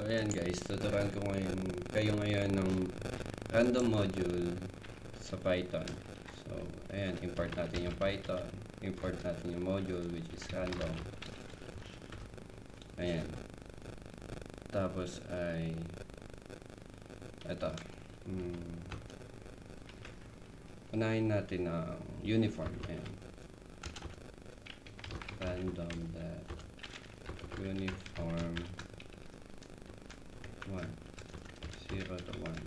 ayan guys, tuturuan ko ngayon kayo ngayon ng random module sa Python. So, ayan, import natin yung Python, import natin yung module which is random. Ayan. Tapos ay ito. Unahin natin ang uniform. Ayan. Random that uniform 1 0 to 1.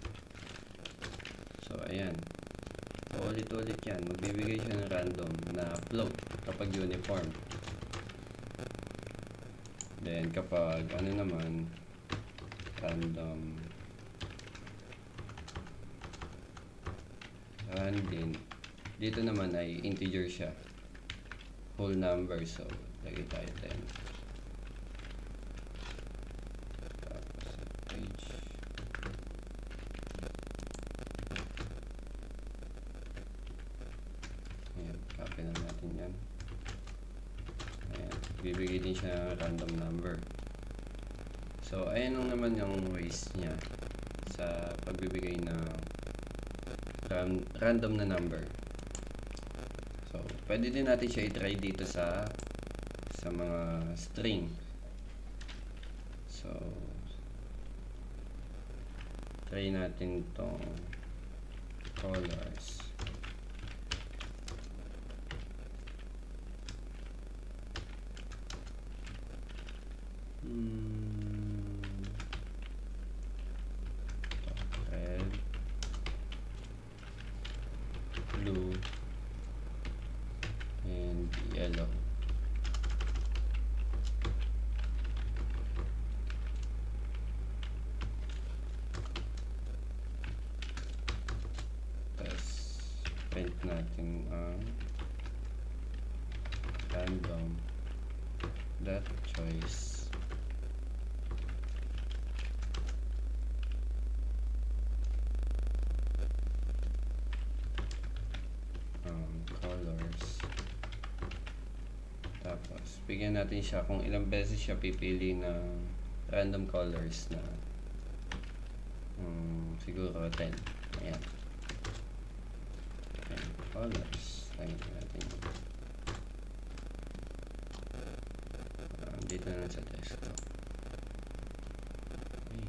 So ayan, so ulit-ulit yan, magbibigay siya ng random na float kapag uniform. Then kapag ano naman, random dito naman ay integer siya, whole number. So lagay tayo 10. Copy na natin yan. Ayan, bibigay din siya ng random number. So ayan lang naman yung ways niya sa pagbibigay ng random na number. So pwede din natin siya i-try dito sa mga string. So try natin itong colors. Red, blue, and yellow. Tapos print natin ang random that choice colors. Tapos bigyan natin siya kung ilang beses siya pipili ng random colors na siguro 10. Ayan, colors. Lagyan natin dito na sa desktop. Okay,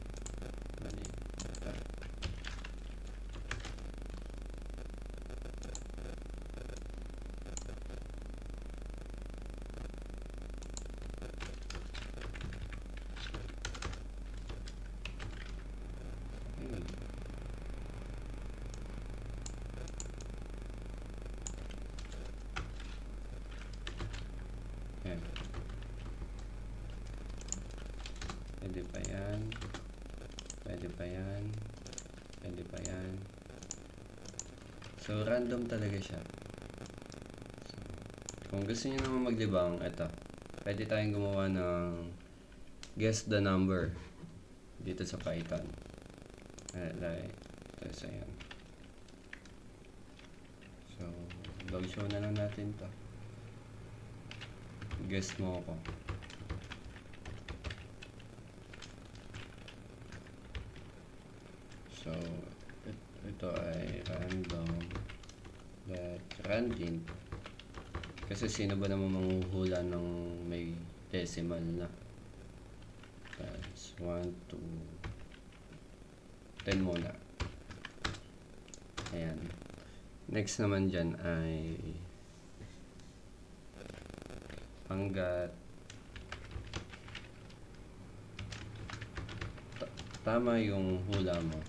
mali. Ayan. Pwede pa yan, pwede pa yan, pwede pa yan. So random talaga siya. So, kung gusto niyo naman maglibang, ito, pwede tayong gumawa ng guess the number dito sa Python. Like this. Ayan. So log show na lang natin to. Guess mo ako. So ito ay random that random, kasi sino ba naman manghuhula ng may decimal na? That's 1 to 10 muna. Ayan. Next naman dyan ay hanggat tama yung hula mo.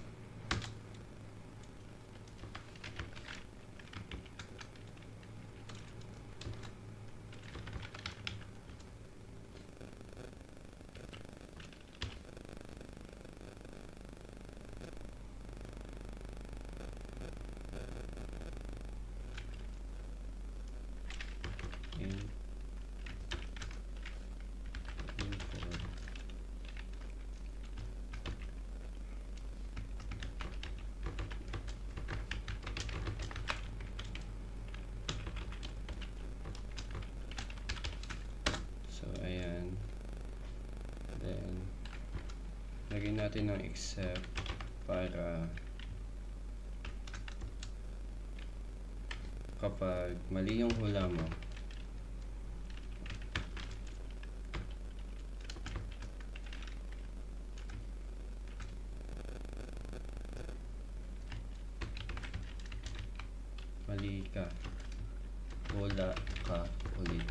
lagyan natin ng except para kapag mali yung hula mo, mali ka, hula ka ulit.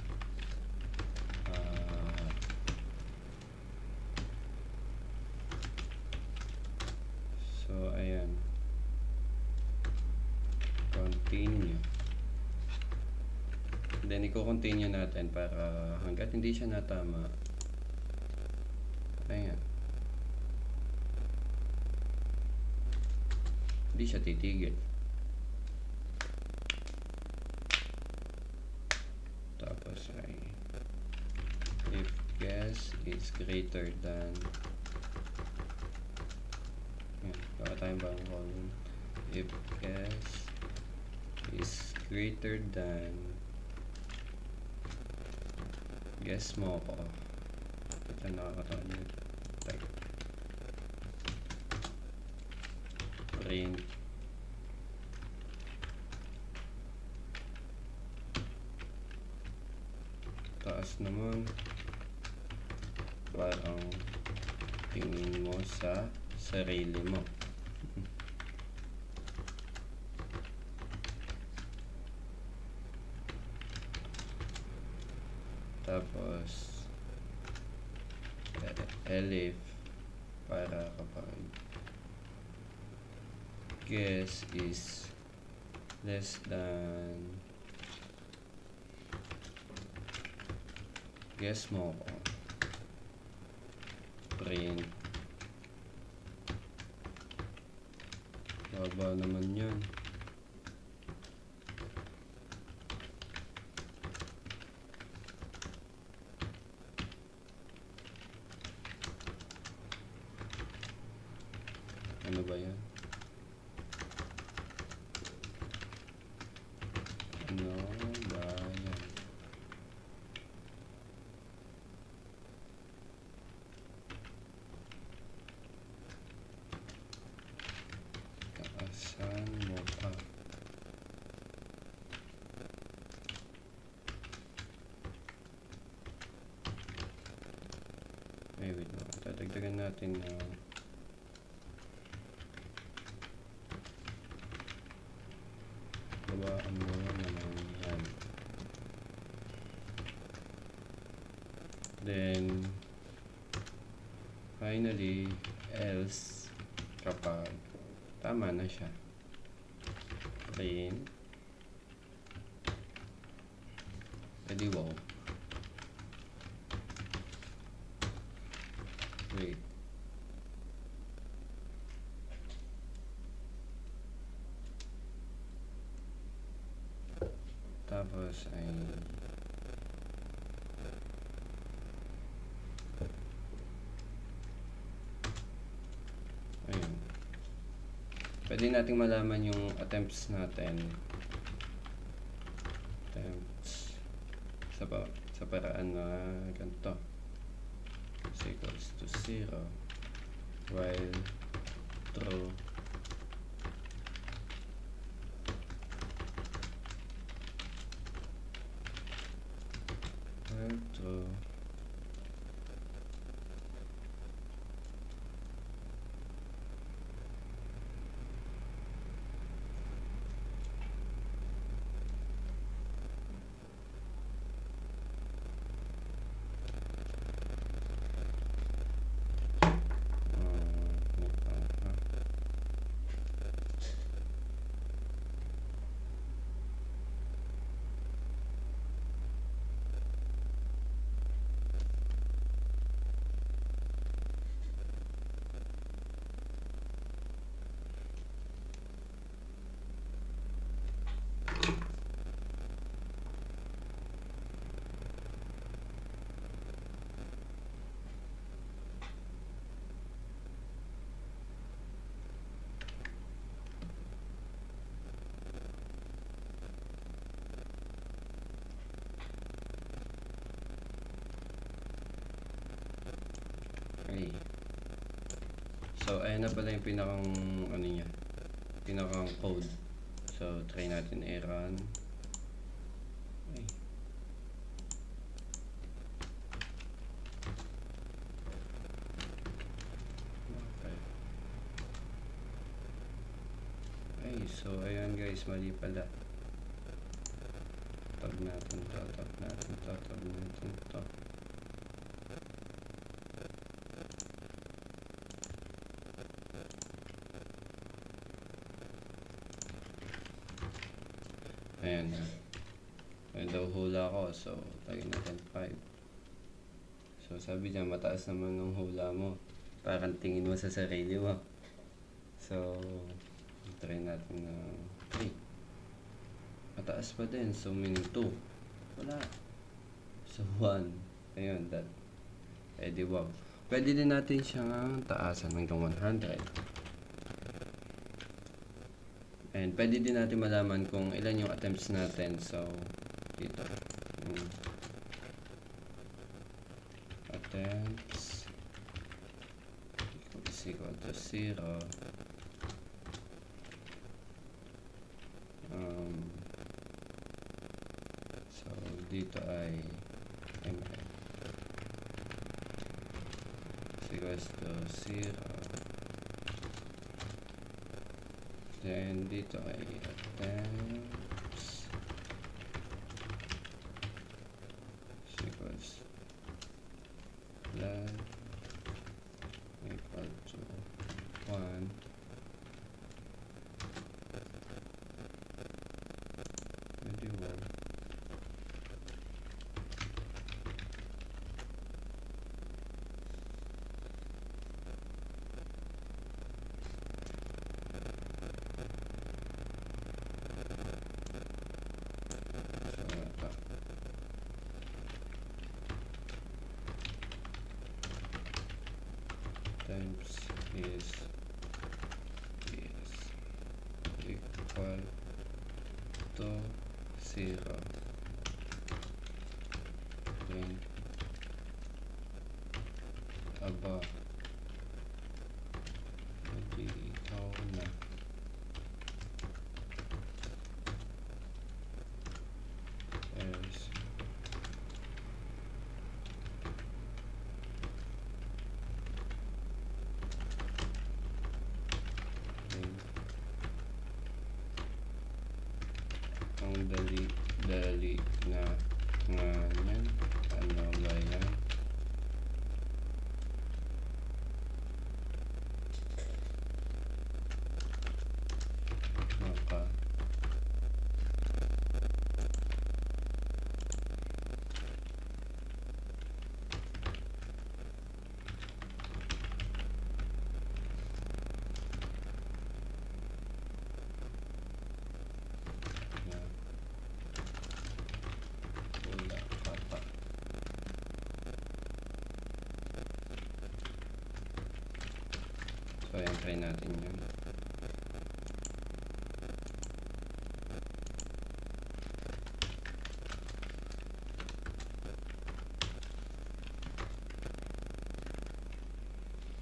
So ayan, continue. Then i-continue natin para hanggat hindi siya natama. Ayan, hindi siya titigil. Tapos ay if guess is greater than, baka tayong bang column, if guess is greater than guess mo ko. Ito nakakatawa niyo. Like print taas naman, parang tingin mo sa sarili mo. Tapos elif para kapag guess is less than guess mo ko, print baba naman yun. Ano ba yan? Ano ba yan? Taasan mo pa. Ay, wait lang. Tatagdagan natin na babaan mo naman yan. Then finally, else kapag tama na siya, print edi wow. Wait, tapos ay ayun, pwede nating malaman yung attempts natin, attempts sa paraan na ganito, is equals to 0 while true true. Okay. So, ayan na pala yung pinakang, ano niya, pinakang code. So, try natin i-run. Ay. Okay. Ay, so, ayan guys, mali pala. Tag natin to, tag natin to, tag natin to. Ayan na. Ayan daw hula ko. So, tagin natin 5. So, sabi niya, mataas naman ng hula mo. Parang tingin mo sa sarili mo. So, try natin na 3. Mataas pa din. So, meaning 2. Wala. So, 1. Ayun, that. Eh, di wow. Pwede din natin siyang taasan hanggang 100. And pwede din natin malaman kung ilan yung attempts natin. So, dito. Attempts is equal to 0. So, dito ay ml is equals to 0. Then, dito ay attempts equals plan equal to 1. Maybe 1. Times is equal to 0. Then above ikaw na else ang dali na nga yan. Ano ba yan? Maka so, ayan, try natin yun.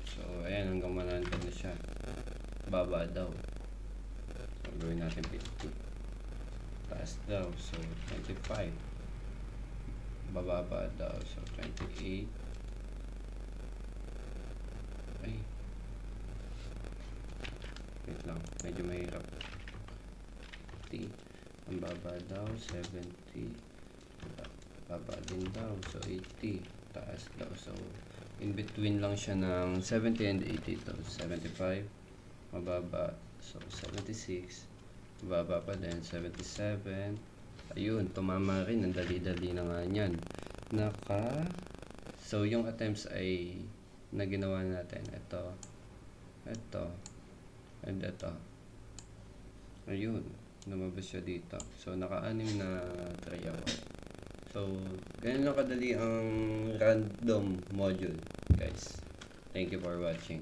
So, ayan, hanggang 100 na siya. Baba daw. So, gawin natin 50. Taas daw. So, 25. Bababa daw. So, 28. Ay. Wait lang. Medyo mahirap. 50. Ang baba daw. 70. Baba din daw. So, 80. Taas daw. So, in between lang siya ng 70 and 80 to 75. Mababa. So, 76. Mababa pa din. 77. Ayun. Tumama rin. Ang dali-dali na nga yan. So, yung attempts ay na ginawa natin. Ito. And ito. Ayun. Lumabas siya dito. So, naka-anim na try ako. So, ganyan lang kadali ang random module, guys. Thank you for watching.